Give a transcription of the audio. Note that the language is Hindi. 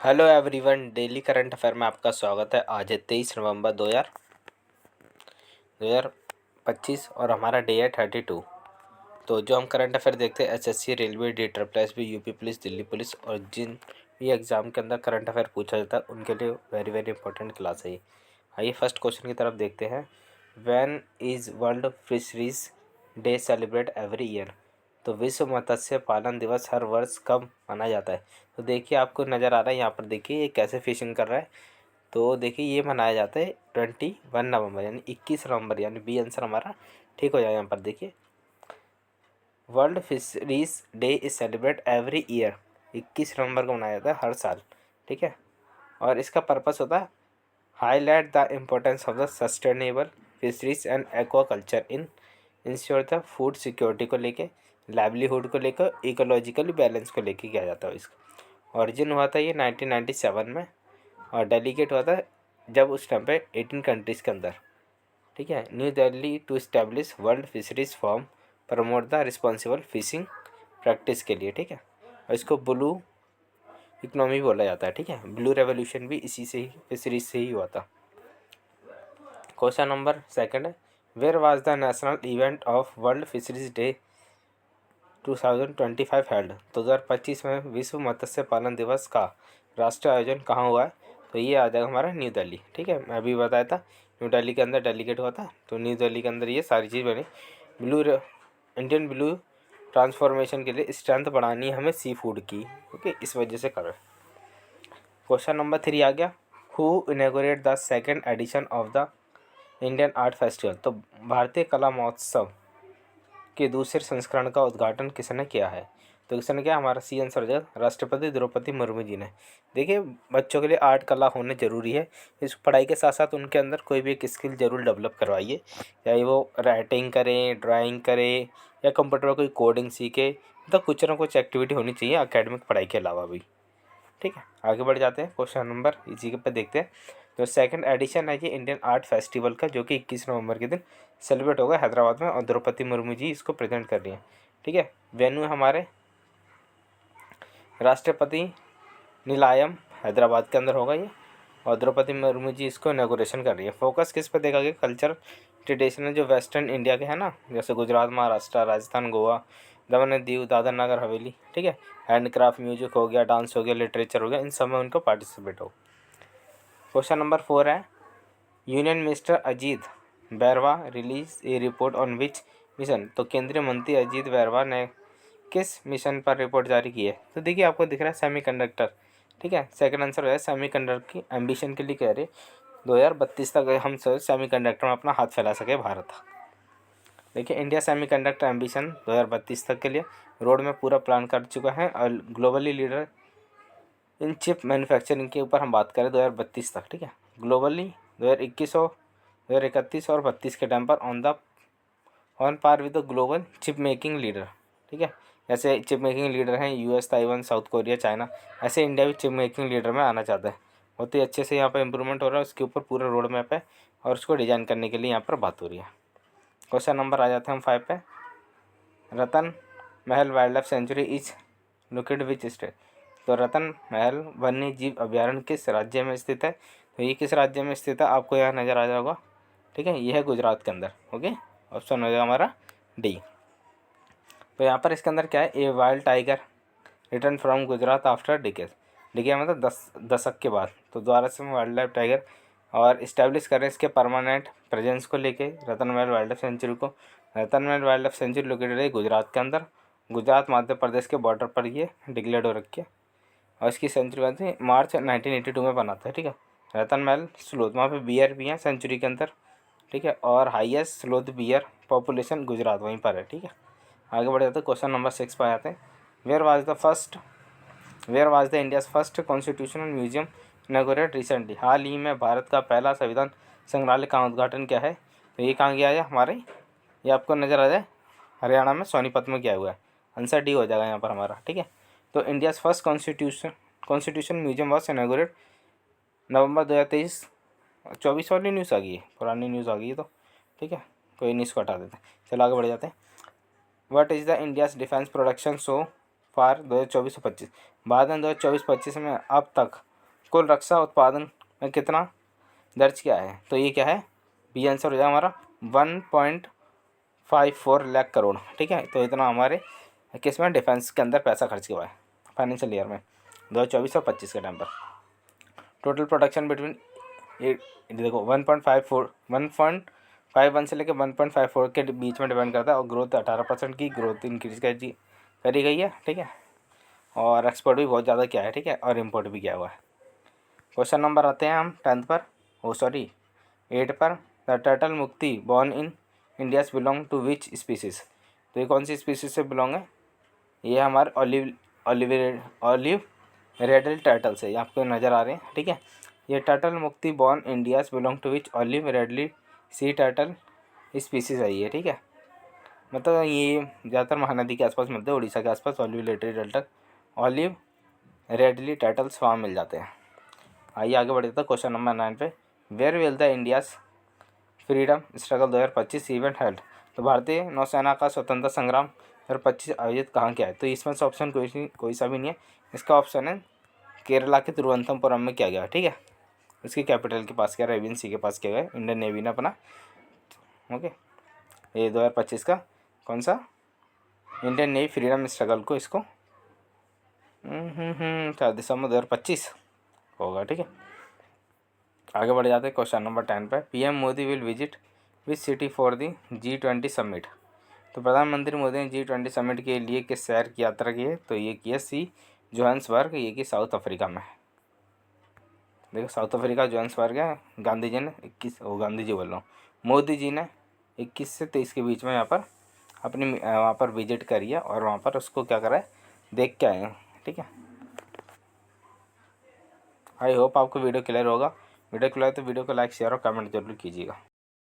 Hello everyone, daily current affair में आपका स्वागत है। आज है 23 नवंबर 2025 और हमारा डे है 32। तो जो हम करंट अफेयर देखते हैं SSC, railway, D triple S B, UP police, Delhi police और जिन भी एग्ज़ाम के अंदर करंट अफेयर पूछा जाता है उनके लिए वेरी वेरी इंपॉर्टेंट क्लास है ये। आइए फर्स्ट क्वेश्चन की तरफ देखते हैं। When is world fisheries day celebrate every year? तो विश्व मत्स्य पालन दिवस हर वर्ष कब मनाया जाता है? तो देखिए आपको नज़र आ रहा है यहाँ पर, देखिए ये कैसे फिशिंग कर रहा है। तो देखिए ये मनाया जाता है 21 नवंबर यानी 21 नवंबर, यानी बी आंसर हमारा ठीक हो जाए। यहाँ पर देखिए world fisheries day is celebrate every year, 21 नवंबर को मनाया जाता है हर साल। ठीक है, और इसका पर्पस होता है highlight the importance of the sustainable fisheries and aquaculture in ensure the food security को लेके, लाइवलीहुड को लेकर, इकोलॉजिकली बैलेंस को लेके किया जाता है। इसका ओरिजिन हुआ था ये 1997 में, और डेलीगेट हुआ था जब उस टाइम पे 18 कंट्रीज़ के अंदर। ठीक है, New Delhi to establish world fisheries form promote the responsible fishing practice के लिए। ठीक है, और इसको ब्लू इकोनॉमी बोला जाता है। ठीक है, ब्लू रेवोल्यूशन भी इसी से ही, फिशरीज से ही हुआ था। क्वेश्चन नंबर सेकंड है, where was the national event of world fisheries day 2025 held? तो 2025 में विश्व मत्स्य पालन दिवस का राष्ट्रीय आयोजन कहाँ हुआ है? तो ये आ जाएगा हमारा न्यू दिल्ली। ठीक है, मैं अभी बताया था न्यू दिल्ली के अंदर डेलीगेट हुआ था, तो न्यू दिल्ली के अंदर ये सारी चीज़ बनी। इंडियन ब्लू ट्रांसफॉर्मेशन के लिए स्ट्रेंथ बढ़ानी है हमें सी फूड की। ओके, इस वजह से कर रहे। क्वेश्चन नंबर 3 आ गया, who inaugurate the second edition of the Indian art festival? तो भारतीय कला महोत्सव के दूसरे संस्करण का उद्घाटन किसने किया है? तो किसने किया? हमारा सी आंसर हो जाएगा राष्ट्रपति द्रौपदी मुर्मू जी ने। देखिए बच्चों के लिए आर्ट कला होने ज़रूरी है। इस पढ़ाई के साथ साथ उनके अंदर कोई भी एक स्किल ज़रूर डेवलप करवाइए, चाहे वो राइटिंग करें, ड्राइंग करें या कंप्यूटर पर कोई कोडिंग सीखे। तो कुछ ना कुछ एक्टिविटी होनी चाहिए एकेडमिक पढ़ाई के अलावा भी। ठीक है, आगे बढ़ जाते हैं। क्वेश्चन नंबर इसी के पे देखते हैं। तो सेकंड एडिशन है ये इंडियन आर्ट फेस्टिवल का, जो कि 21 नवंबर के दिन सेलिब्रेट होगा हैदराबाद में, और द्रौपदी मुर्मू जी इसको प्रेजेंट कर रही हैं। ठीक है, वेन्यू हमारे राष्ट्रपति निलायम हैदराबाद के अंदर होगा ये, और द्रौपदी मुर्मू जी इसको इनॉग्रेशन कर रही है। फोकस किस पे देखा गया? कल्चर ट्रेडिशनल जो वेस्टर्न इंडिया के हैं ना, जैसे गुजरात, महाराष्ट्र, राजस्थान, गोवा, दमन एंड दीव, दादर नगर हवेली। ठीक है, हैंडक्राफ्ट, म्यूजिक हो गया, डांस हो गया, लिटरेचर हो गया, इन सब में उनको पार्टिसिपेट हो। क्वेश्चन नंबर 4 है, union minister Ajit Bairwa release a report on which mission? तो केंद्रीय मंत्री अजीत बैरवा ने किस मिशन पर रिपोर्ट जारी की है? तो देखिए आपको दिख रहा है सेमीकंडक्टर। ठीक है, सेकंड आंसर हो है सेमीकंडक्टर की एम्बिशन के लिए कह रहे 2032 तक हम सब सेमीकंडक्टर में अपना हाथ फैला सके भारत। देखिए इंडिया सेमीकंडक्टर एम्बिशन 2032 तक के लिए रोड में पूरा प्लान कर चुका है, और globally leader in chip manufacturing के ऊपर हम बात करें 2032 तक। ठीक है, ग्लोबली 2021 और 2031 और 32 के टाइम पर on par with the global chip making leader. ठीक है, जैसे चिप मेकिंग लीडर हैं US, Taiwan, South Korea, China, ऐसे इंडिया भी चिप मेकिंग लीडर में आना चाहता है। बहुत ही अच्छे से यहाँ पर इंप्रूवमेंट हो रहा है, उसके ऊपर पूरा रोड मैप है, और उसको डिज़ाइन करने के लिए यहाँ पर बात हो रही है। क्वेश्चन नंबर आ जाते हैं हम 5 पे, रतन महल wild life sanctuary is located which state? तो रतन महल वन्य जीव अभ्यारण्य किस राज्य में स्थित है? तो ये किस राज्य में स्थित है आपको यहाँ नज़र आ जाएगा। ठीक है, ये है गुजरात के अंदर। ओके, ऑप्शन हो जाएगा हमारा डी। तो यहाँ पर इसके अंदर क्या है, a wild tiger return from Gujarat after decades. Decade मतलब 10 दशक के बाद, तो दोबारा से वाइल्ड लाइफ टाइगर और इस्टेब्लिश करें इसके परमानेंट प्रेजेंस को लेके रतन महल वाइल्ड लाइफ सेंचुरी को। रतन महल वाइल्ड लाइफ सेंचुरी लोकेटेड है गुजरात के अंदर, गुजरात मध्य प्रदेश के बॉर्डर पर ये डिक्लेयर हो रखी है, और इसकी सेंचुरी बनती है मार्च 1982 में बनाता है। ठीक है, रतन महल स्लोथ, वहाँ पे बियर भी हैं सेंचुरी के अंदर। ठीक है, और highest sloth beer population Gujarat वहीं पर है। ठीक है, आगे बढ़ जाते हैं। क्वेश्चन नंबर 6 पर आते हैं, where was the India's first constitutional museum inaugurated recently? हाल ही में भारत का पहला संविधान संग्रहालय का उद्घाटन क्या है? तो ये कहाँ गया है हमारे, ये आपको नज़र आ जाए हरियाणा में सोनीपत में किया हुआ है। आंसर डी हो जाएगा यहाँ पर हमारा। ठीक है, तो India's first constitution museum was inaugurated November 2023। 24 वाली न्यूज़ आ गई है, पुरानी न्यूज़ आ गई है तो। ठीक है, कोई न्यूज़ को हटा देते हैं, चलो आगे बढ़ जाते हैं। What is the India's defence production so far 2024-25? Bharat ने 2024-25 में अब तक कुल रक्षा उत्पादन में कितना दर्ज किया है? तो ये क्या है, बी आंसर हो जाएगा हमारा 1.54 लाख करोड़। ठीक है, तो इतना हमारे किस में, डिफेंस के अंदर पैसा खर्च किया है फाइनेंशियल ईयर में 2024 और 25 के टाइम पर। टोटल प्रोडक्शन बिटवीन देखो 1.51 से लेकर 1.54 के बीच में डिपेंड करता है, और ग्रोथ 18% की ग्रोथ इंक्रीज करी गई है। ठीक है, और एक्सपोर्ट भी बहुत ज़्यादा किया है। ठीक है, और इम्पोर्ट भी किया हुआ है। क्वेश्चन नंबर आते हैं हम 10th पर, 8 पर। द टर्टल मुक्ति born in India's belong to which species? तो ये कौन सी स्पीसीज से बिलोंग है? ये हमारे ऑलिव रेडल टर्टल से, ये आपको नज़र आ रहे हैं। ठीक है, ये टर्टल मुक्ति born India's belong to which olive ridley sea turtle species है ये। ठीक है, मतलब ये ज़्यादातर महानदी के आसपास मिलते हैं, उड़ीसा के आसपास ऑलिव रेडली टर्टल्स वहाँ मिल जाते हैं। आइए आगे बढ़ते हैं क्वेश्चन नंबर 9 पे। Where will the India's freedom struggle 2025 event held? तो भारतीय नौसेना का स्वतंत्रता संग्राम 2025 आयोजित कहाँ किया है? तो इसमें से ऑप्शन कोई सा भी नहीं है। इसका ऑप्शन है केरला के तिरुवनंतपुरम में किया गया। ठीक है, इसकी कैपिटल के पास किया, अरेबियन सी के पास किया गया, इंडियन नेवी ने अपना। ओके, ये 2025 का कौन सा इंडियन नेवी फ्रीडम स्ट्रगल को इसको 4 दिसंबर 2025 होगा। ठीक है, आगे बढ़ जाते हैं क्वेश्चन नंबर 10 पे। PM Modi will visit which city for the G20 summit? तो प्रधानमंत्री मोदी ने G20 समिट के लिए किस शहर की यात्रा की है? तो ये की है सी जोहान्सबर्ग, ये की साउथ अफ्रीका में। देखो साउथ अफ्रीका जोहान्सबर्ग है। गांधी जी ने 21 गांधी जी बोल रहा हूँ, मोदी जी ने 21 से 23 के बीच में यहाँ पर अपनी वहाँ पर विजिट करी है, और वहाँ पर उसको क्या करा है, देख के आए हैं। ठीक है, आई होप आपको वीडियो क्लियर होगा। वीडियो क्लियर तो वीडियो को लाइक शेयर और कमेंट जरूर कीजिएगा।